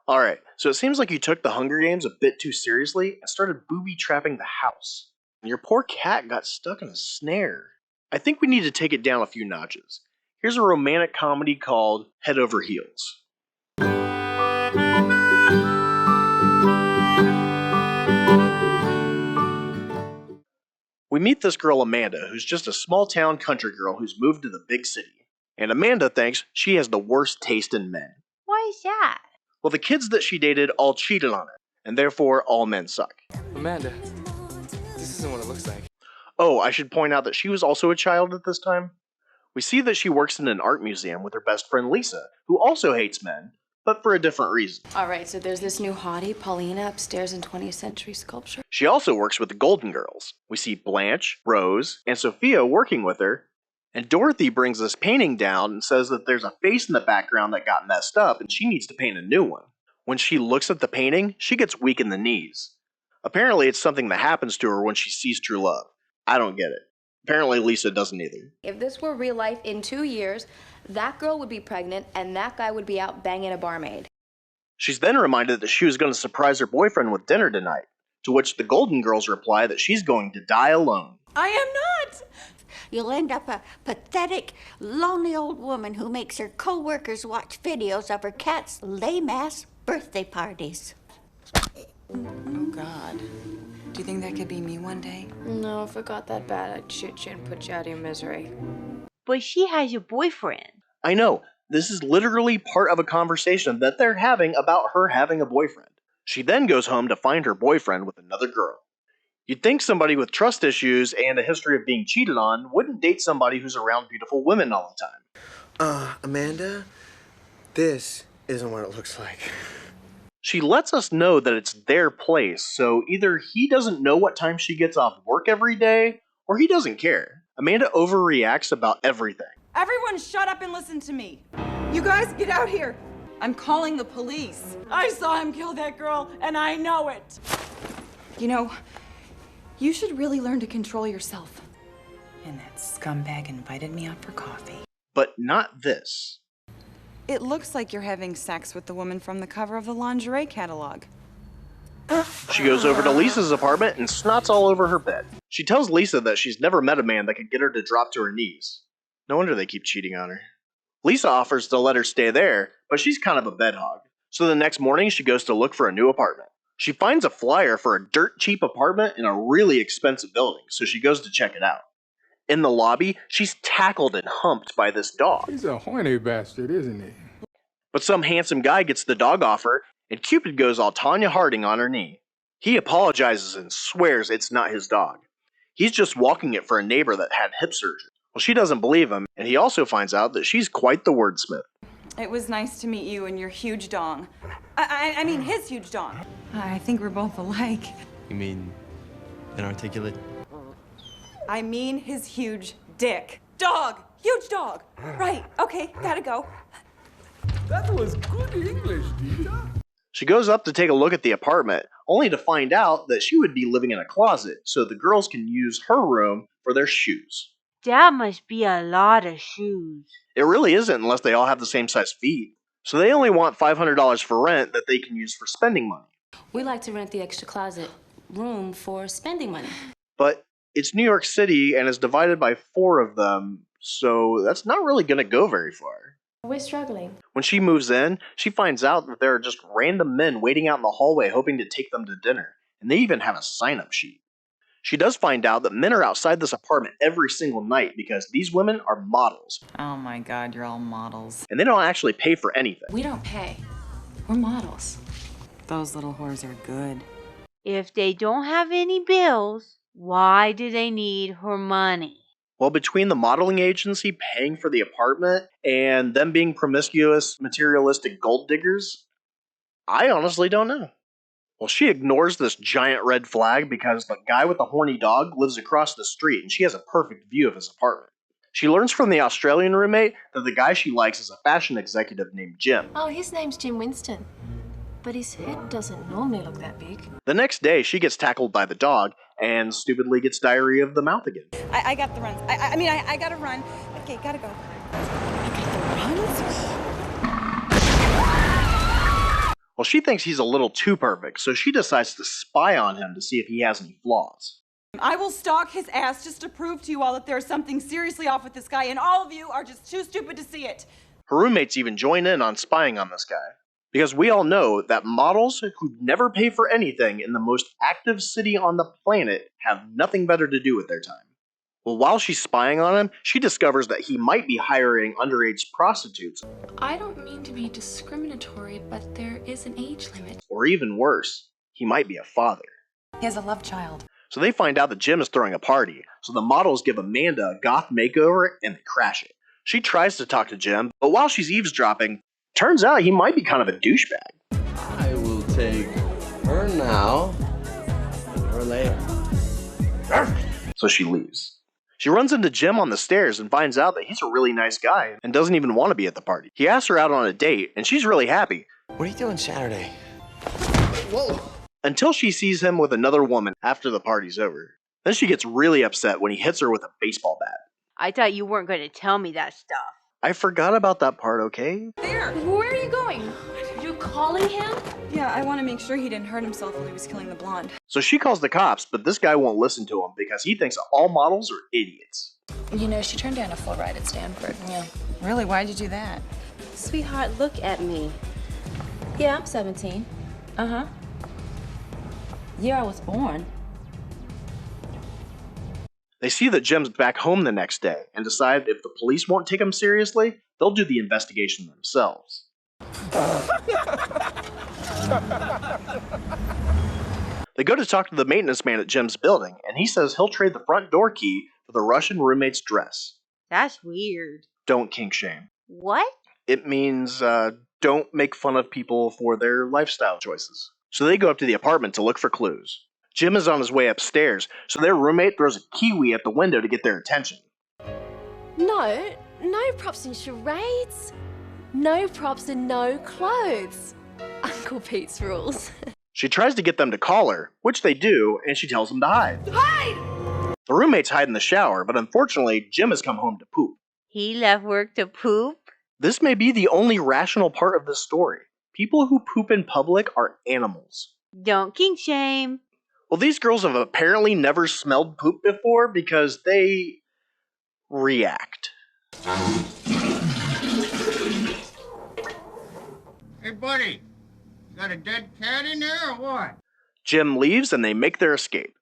Alright, so it seems like you took the Hunger Games a bit too seriously and started booby-trapping the house. And your poor cat got stuck in a snare. I think we need to take it down a few notches. Here's a romantic comedy called Head Over Heels. We meet this girl Amanda, who's just a small-town country girl who's moved to the big city. And Amanda thinks she has the worst taste in men. Why is that? Well, the kids that she dated all cheated on her, and therefore all men suck. Amanda, this isn't what it looks like. Oh, I should point out that she was also a child at this time. We see that she works in an art museum with her best friend Lisa, who also hates men, but for a different reason. Alright, so there's this new hottie, Paulina, upstairs in 20th century sculpture. She also works with the Golden Girls. We see Blanche, Rose, and Sophia working with her, and Dorothy brings this painting down and says that there's a face in the background that got messed up and she needs to paint a new one. When she looks at the painting, she gets weak in the knees. Apparently it's something that happens to her when she sees true love. I don't get it. Apparently Lisa doesn't either. If this were real life, in 2 years, that girl would be pregnant and that guy would be out banging a barmaid. She's then reminded that she was going to surprise her boyfriend with dinner tonight, to which the Golden Girls reply that she's going to die alone. I am not! You'll end up a pathetic, lonely old woman who makes her co-workers watch videos of her cat's lame-ass birthday parties. Oh, God. Do you think that could be me one day? No, if it got that bad, I'd shoot you and put you out of your misery. But she has a boyfriend. I know, this is literally part of a conversation that they're having about her having a boyfriend. She then goes home to find her boyfriend with another girl. You'd think somebody with trust issues and a history of being cheated on wouldn't date somebody who's around beautiful women all the time. Amanda, this isn't what it looks like. She lets us know that it's their place, so either he doesn't know what time she gets off work every day, or he doesn't care. Amanda overreacts about everything. Everyone shut up and listen to me. You guys, get out here. I'm calling the police. I saw him kill that girl, and I know it. You know, you should really learn to control yourself. And that scumbag invited me out for coffee. But not this. It looks like you're having sex with the woman from the cover of the lingerie catalog. She goes over to Lisa's apartment and snots all over her bed. She tells Lisa that she's never met a man that could get her to drop to her knees. No wonder they keep cheating on her. Lisa offers to let her stay there, but she's kind of a bed hog. So the next morning she goes to look for a new apartment. She finds a flyer for a dirt cheap apartment in a really expensive building, so she goes to check it out. In the lobby, she's tackled and humped by this dog. He's a horny bastard, isn't he? But some handsome guy gets the dog off her, and Cupid goes all Tanya Harding on her knee. He apologizes and swears it's not his dog. He's just walking it for a neighbor that had hip surgery. Well, she doesn't believe him, and he also finds out that she's quite the wordsmith. It was nice to meet you and your huge dong. I mean his huge dong. I think we're both alike. You mean inarticulate? I mean his huge dick. Dog! Huge dog! Right, okay, gotta go. That was good English, Dita. She goes up to take a look at the apartment, only to find out that she would be living in a closet, so the girls can use her room for their shoes. That must be a lot of shoes. It really isn't unless they all have the same size feet. So they only want $500 for rent that they can use for spending money. We like to rent the extra closet room for spending money. But it's New York City and is divided by 4 of them, so that's not really going to go very far. We're struggling. When she moves in, she finds out that there are just random men waiting out in the hallway hoping to take them to dinner, and they even have a sign-up sheet. She does find out that men are outside this apartment every single night because these women are models. Oh my God, you're all models. And they don't actually pay for anything. We don't pay. We're models. Those little whores are good. If they don't have any bills, why do they need her money? Well, between the modeling agency paying for the apartment and them being promiscuous, materialistic gold diggers, I honestly don't know. Well, she ignores this giant red flag because the guy with the horny dog lives across the street and she has a perfect view of his apartment. She learns from the Australian roommate that the guy she likes is a fashion executive named Jim. Oh, his name's Jim Winston. But his head doesn't normally look that big. The next day, she gets tackled by the dog and stupidly gets diarrhea of the mouth again. I got the runs. I gotta run. Okay, gotta go. I got the runs? Well, Well, she thinks he's a little too perfect, so she decides to spy on him to see if he has any flaws. I will stalk his ass just to prove to you all that there's something seriously off with this guy, and all of you are just too stupid to see it. Her roommates even join in on spying on this guy. Because we all know that models who never pay for anything in the most active city on the planet have nothing better to do with their time. Well, while she's spying on him, she discovers that he might be hiring underage prostitutes. I don't mean to be discriminatory, but there is an age limit. Or even worse, he might be a father. He has a love child. So they find out that Jim is throwing a party, so the models give Amanda a goth makeover and they crash it. She tries to talk to Jim, but while she's eavesdropping, turns out he might be kind of a douchebag. I will take her now or later. So she leaves. She runs into Jim on the stairs and finds out that he's a really nice guy and doesn't even want to be at the party. He asks her out on a date, and she's really happy. What are you doing Saturday? Whoa! Until she sees him with another woman after the party's over. Then she gets really upset when he hits her with a baseball bat. I thought you weren't going to tell me that stuff. I forgot about that part, okay? There! Where are you going? You calling him? Yeah, I want to make sure he didn't hurt himself while he was killing the blonde. So she calls the cops, but this guy won't listen to him because he thinks all models are idiots. You know, she turned down a full ride at Stanford. Yeah. Really? Why'd you do that? Sweetheart, look at me. Yeah, I'm 17. Uh-huh. Year I was born. They see that Jim's back home the next day and decide if the police won't take him seriously, they'll do the investigation themselves. They go to talk to the maintenance man at Jim's building, and he says he'll trade the front door key for the Russian roommate's dress. That's weird. Don't kink shame. What? It means don't make fun of people for their lifestyle choices. So they go up to the apartment to look for clues. Jim is on his way upstairs, so their roommate throws a kiwi at the window to get their attention. No props and charades. No props and no clothes. Uncle Pete's rules. She tries to get them to call her, which they do, and she tells them to hide. Hide! The roommates hide in the shower, but unfortunately, Jim has come home to poop. He left work to poop? This may be the only rational part of this story. People who poop in public are animals. Don't kink shame. Well, these girls have apparently never smelled poop before because they react. Hey, buddy, you got a dead cat in there or what? Jim leaves and they make their escape.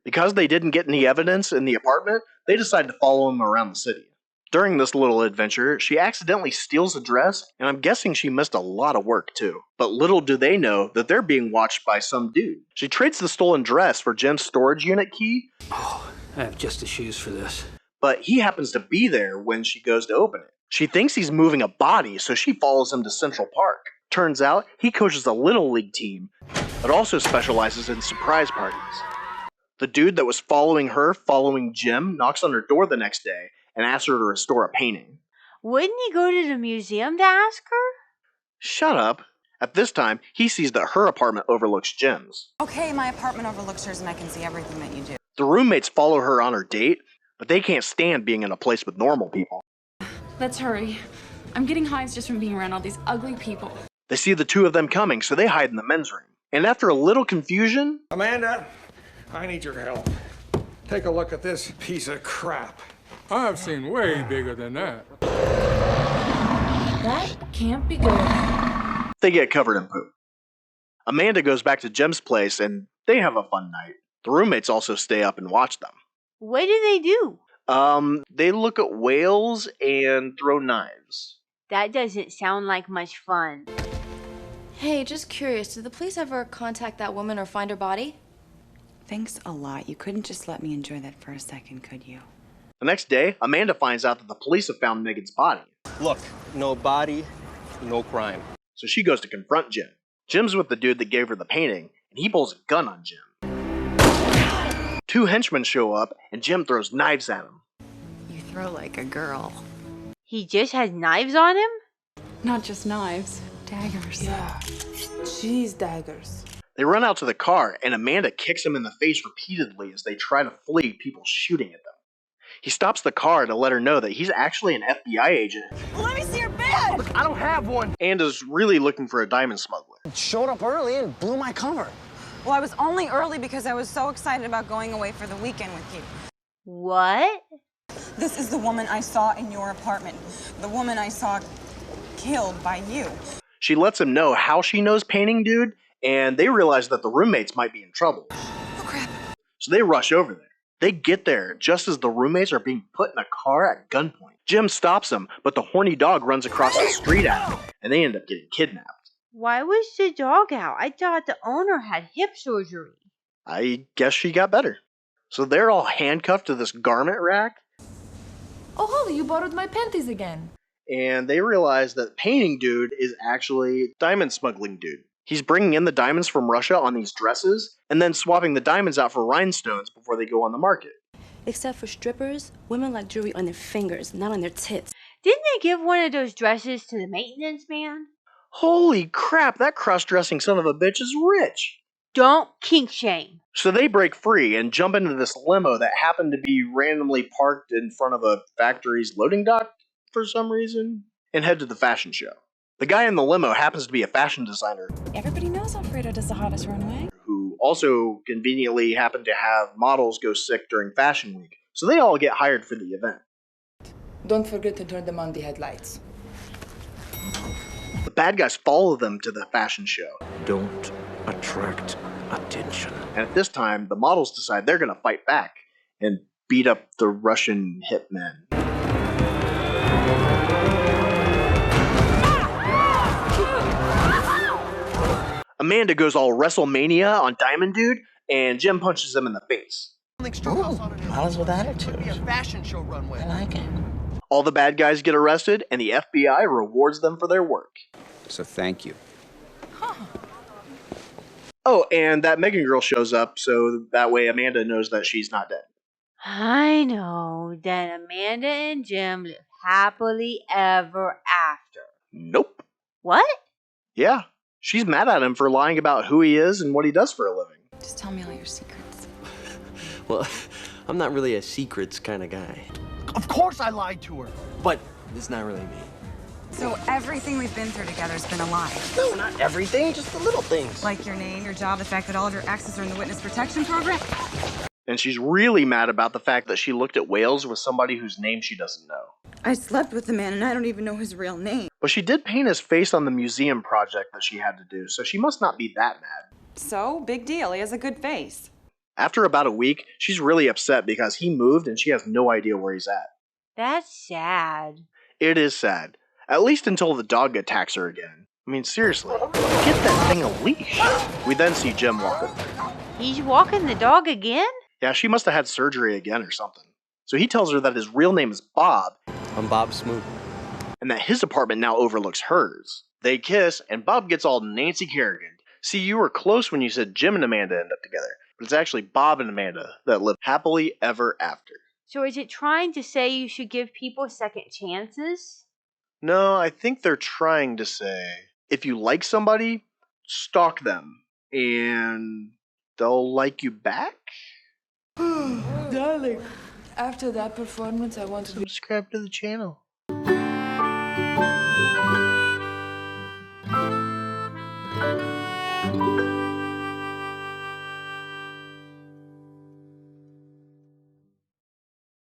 Because they didn't get any evidence in the apartment, they decide to follow him around the city. During this little adventure, she accidentally steals a dress, and I'm guessing she missed a lot of work too. But little do they know that they're being watched by some dude. She trades the stolen dress for Jim's storage unit key. Oh, I have just the shoes for this. But he happens to be there when she goes to open it. She thinks he's moving a body, so she follows him to Central Park. Turns out, he coaches a Little League team, but also specializes in surprise parties. The dude that was following Jim, knocks on her door the next day and asks her to restore a painting. Wouldn't he go to the museum to ask her? Shut up. At this time, he sees that her apartment overlooks Jim's. Okay, my apartment overlooks yours and I can see everything that you do. The roommates follow her on her date, but they can't stand being in a place with normal people. Let's hurry. I'm getting hives just from being around all these ugly people. They see the two of them coming, so they hide in the men's room. And after a little confusion... Amanda, I need your help. Take a look at this piece of crap. I've seen way bigger than that. That can't be good. They get covered in poop. Amanda goes back to Jim's place, and they have a fun night. The roommates also stay up and watch them. What do they do? They look at whales and throw knives. That doesn't sound like much fun. Hey, just curious, did the police ever contact that woman or find her body? Thanks a lot. You couldn't just let me enjoy that for a second, could you? The next day, Amanda finds out that the police have found Megan's body. Look, no body, no crime. So she goes to confront Jim. Jim's with the dude that gave her the painting, and he pulls a gun on Jim. Two henchmen show up, and Jim throws knives at him. You throw like a girl. He just has knives on him? Not just knives, daggers. Yeah, she's daggers. They run out to the car, and Amanda kicks him in the face repeatedly as they try to flee, people shooting at them. He stops the car to let her know that he's actually an FBI agent. Let me see your badge! I don't have one. And is really looking for a diamond smuggler. Showed up early and blew my cover. Well, I was only early because I was so excited about going away for the weekend with you. What? This is the woman I saw in your apartment. The woman I saw killed by you. She lets him know how she knows Painting Dude, and they realize that the roommates might be in trouble. Oh, crap. So they rush over there. They get there just as the roommates are being put in a car at gunpoint. Jim stops them, but the horny dog runs across the street at him, and they end up getting kidnapped. Why was the dog out? I thought the owner had hip surgery. I guess she got better. So they're all handcuffed to this garment rack, Oh, Holly, you borrowed my panties again. and they realize that Painting Dude is actually diamond smuggling dude. He's bringing in the diamonds from Russia on these dresses, and then swapping the diamonds out for rhinestones before they go on the market. Except for strippers, women like jewelry on their fingers, not on their tits. Didn't they give one of those dresses to the maintenance man? Holy crap, that cross-dressing son of a bitch is rich! Don't kink shame. So they break free and jump into this limo that happened to be randomly parked in front of a factory's loading dock for some reason, and head to the fashion show. The guy in the limo happens to be a fashion designer Everybody knows Alfredo does the hottest runway. who also conveniently happened to have models go sick during Fashion Week, so they all get hired for the event. Don't forget to turn them on the headlights. The bad guys follow them to the fashion show. Don't attract attention. And at this time, the models decide they're going to fight back and beat up the Russian hitmen. Amanda goes all WrestleMania on Diamond Dude, and Jim punches him in the face. Models with attitude. A fashion show runway. I like it. All the bad guys get arrested, and the FBI rewards them for their work. So thank you. Oh, and that Megan girl shows up, so that way Amanda knows that she's not dead. I know that Amanda and Jim live happily ever after. Nope. What? Yeah. She's mad at him for lying about who he is and what he does for a living. Just tell me all your secrets. Well, I'm not really a secrets kind of guy. Of course I lied to her. But it's not really me. So everything we've been through together has been a lie. No, not everything, just the little things. Like your name, your job, the fact that all of your exes are in the witness protection program. And she's really mad about the fact that she looked at whales with somebody whose name she doesn't know. I slept with the man and I don't even know his real name. But she did paint his face on the museum project that she had to do, so she must not be that mad. So, big deal. He has a good face. After about a week, she's really upset because he moved and she has no idea where he's at. That's sad. It is sad. At least until the dog attacks her again. I mean, seriously, get that thing a leash. We then see Jim walk over. He's walking the dog again? Yeah, she must have had surgery again or something. So he tells her that his real name is Bob. I'm Bob Smoot. And that his apartment now overlooks hers. They kiss, and Bob gets all Nancy Kerrigan. See, you were close when you said Jim and Amanda end up together, but it's actually Bob and Amanda that live happily ever after. So is it trying to say you should give people second chances? No, I think they're trying to say, if you like somebody, stalk them, and they'll like you back? Darling, after that performance, I want to subscribe to the channel.